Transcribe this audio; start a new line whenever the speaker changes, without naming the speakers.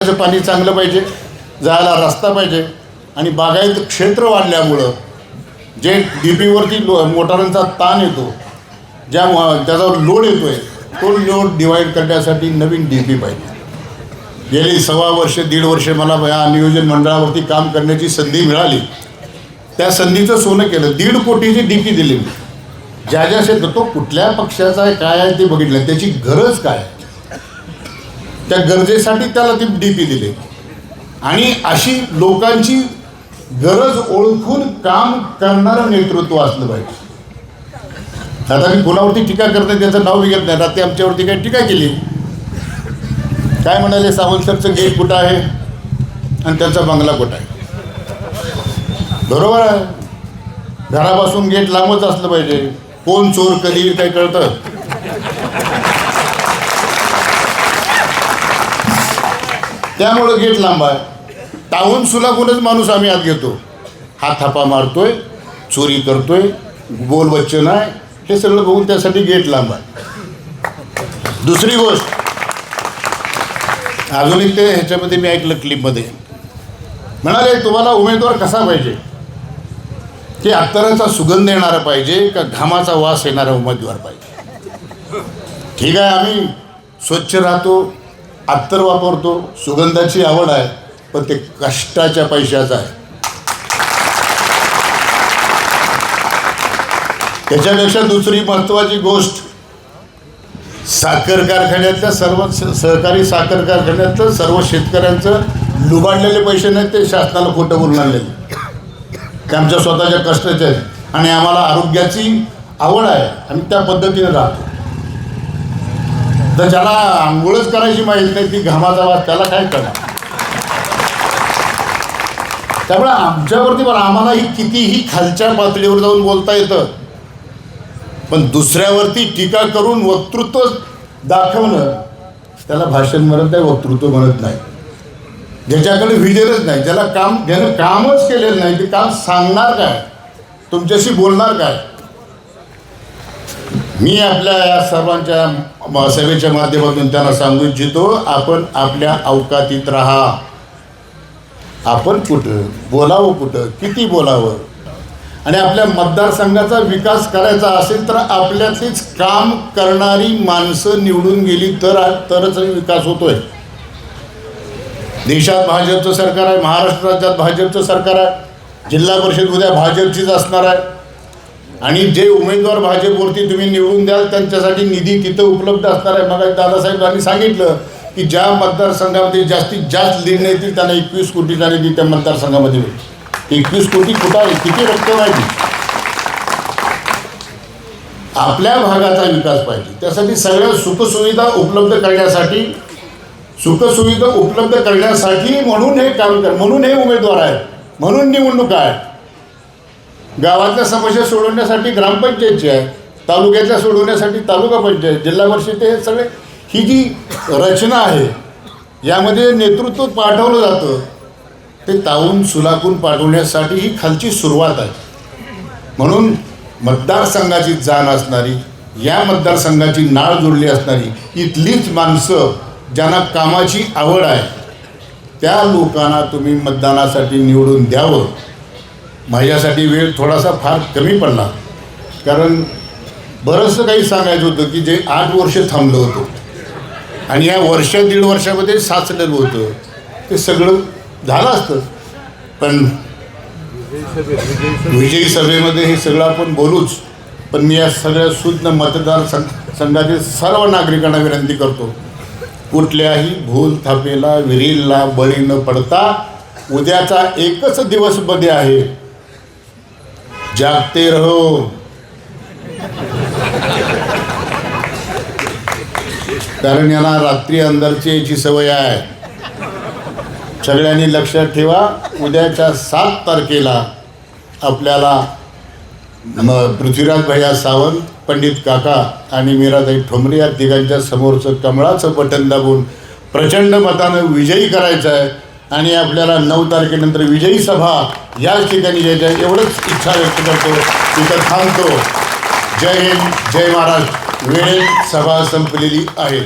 पिण्याचं पाणी चांगलं पाहिजे, जायला रस्ता पाहिजे आणि बागायत क्षेत्र वाढल्यामुळं जे DPवरती मोटारांचा ताण येतो, त्याचा लोड येतो आहे, तो लोड डिवाईड करण्यासाठी नवीन DP पाहिजे. गेली 1.25 वर्ष 1.5 वर्ष मला या नियोजन मंडळावरती काम करण्याची संधी मिळाली. त्या संधीचं सोनं केलं. 1.5 कोटीची DP दिली. ज्या क्षेत्र तो कुठल्या पक्षाचा आहे, काय आहे ते बघितलं, त्याची गरज काय आहे, त्या गरजेसाठी त्याला ती DP दिली. आणि अशी लोकांची गरज ओळखून काम करणारं नेतृत्व असलं पाहिजे. आता मी कोणावरती टीका करते त्याचं नाव घेत नाही. रात्री आमच्यावरती काही टीका केली, काय म्हणाले, सावंत सरचं गेट कुठं आहे आणि त्यांचा बंगला कुठं आहे. बरोबर आहे, घरापासून गेट लांबच असलं पाहिजे. कोण चोर कधी येईल काय कळतं. त्यामुळं गेट लांब आहे. टाऊन सुलाखूनच माणूस आम्ही आत घेतो. हा थापा मारतोय, चोरी करतोय, बोलवच्चन आहे, हे सगळं बघून त्यासाठी गेट लांब आहे. दुसरी गोष्ट अजून एक, ते ह्याच्यामध्ये मी ऐकलं क्लिपमध्ये म्हणाले, तुम्हाला उमेदवार कसा पाहिजे, की अत्तराचा सुगंध येणारा पाहिजे का घामाचा वास येणारा उमेदवार पाहिजे. ठीक आहे, आम्ही स्वच्छ राहतो, अत्तर वापरतो, सुगंधाची आवड आहे, पण ते कष्टाच्या पैशाचं आहे. त्याच्यापेक्षा दुसरी महत्त्वाची गोष्ट, साखर कारखान्यातल्या सर्व सहकारी साखर कारखान्यातलं सर्व शेतकऱ्यांचं लुबाडलेले पैसे नाहीत, ते शासनाला खोटं बोलून आणलेले, ते आमच्या स्वतःच्या कष्टाचे आहेत. आणि आम्हाला आरोग्याची आवड आहे, आम्ही त्या पद्धतीने राहतो. तर ज्याला आंघोळच करायची माहीत नाही, ती घामाचा वास, त्याला काय करणार. त्यामुळे आमच्यावरती पण आम्हालाही कितीही खालच्या पातळीवर जाऊन बोलता येतं, पण दुसऱ्यावरती टीका करून वक्तृत्व दाखवणं, त्याला भाषण म्हणत नाही, वक्तृत्व म्हणत नाही. ज्याच्याकडे विजयच नाही, ज्यानं कामच केलेलं नाही, ते काम सांगणार काय, तुमच्याशी बोलणार काय. मी आपल्या या सर्वांच्या सभेच्या माध्यमातून त्यांना सांगू इच्छितो, आपण आपल्या अवकातीत राहा. आपण कुठं बोलावं, कुठं किती बोलावं. आणि आपल्या मतदारसंघाचा विकास करायचा असेल तर आपल्यातलीच काम करणारी माणसं निवडून गेली तरच विकास होतोय. देशात भाजपचं सरकार आहे, महाराष्ट्र राज्यात भाजपचं सरकार आहे, जिल्हा परिषद उद्या भाजपचीच असणार आहे. आणि जे उमेदवार भाजपवरती तुम्ही निवडून द्याल त्यांच्यासाठी निधी तिथं उपलब्ध असणार आहे. मग दादासाहेबांनी सांगितलं की ज्या मतदारसंघामध्ये जास्तीत जास्त लीड येतील त्यांना 21 कोटीचा निधी त्या मतदारसंघामध्ये होईल. 21 कोटी कुठं आहे, किती रक्कम आहे ती. आपल्या भागाचा विकास पाहिजे, त्यासाठी सगळ्या सुखसुविधा उपलब्ध करण्यासाठी म्हणून हे काम कर, म्हणून हे उमेदवार आहेत, म्हणून निवडणूक आहे. गावातल्या समस्या सोडवण्यासाठी ग्रामपंचायतची आहे, तालुक्यातल्या सोडवण्यासाठी तालुका पंचायत, जिल्हा परिषद, हे सगळे ही जी रचना आहे यामध्ये नेतृत्व पाठवलं जातं, ते तावून सुलाखून पाठवण्यासाठी ही खालची सुरुवात आहे. म्हणून मतदारसंघाची जाण असणारी, या मतदारसंघाची नाळ जोडली असणारी इथलीच माणसं ज्यांना कामाची आवड आहे, त्या लोकांना तुम्ही मतदानासाठी निवडून द्यावं. माझ्यासाठी वेळ थोडासा फार कमी पडला, कारण बरंचसं काही सांगायचं होतं की जे 8 वर्ष थांबलं होतं आणि या 1.5 वर्षामध्ये साचलेलं होतं, ते सगळं झालं असतं. पण विजयी सभेमध्ये हे सगळं आपण बोलूच. पण मी या सगळ्या सुज्ञ मतदारसंघातील सर्व नागरिकांना विनंती करतो, कुठल्याही भूल थापेला विहिरीला बळी न पडता उद्याचा एकच दिवस मध्ये आहे, जागते रहो. कारण यांना रात्री अंधारची याची सवय आहे. सगळ्यांनी लक्षात ठेवा, उद्याच्या 7 तारखेला आपल्याला पृथ्वीराज भैया सावंत, पंडित काका आणि मीराताई ठोंबरे या तिघांच्या समोरचं कमळाचं बटन दाबून प्रचंड मतानं विजयी करायचं आहे. आणि आपल्याला 9 तारखेनंतर विजयी सभा याच ठिकाणी घ्यायचं आहे. एवढंच इच्छा व्यक्त करतो, तिथं थांबतो. जय हिंद, जय महाराष्ट्र. वेळेत सभा संपलेली आहे.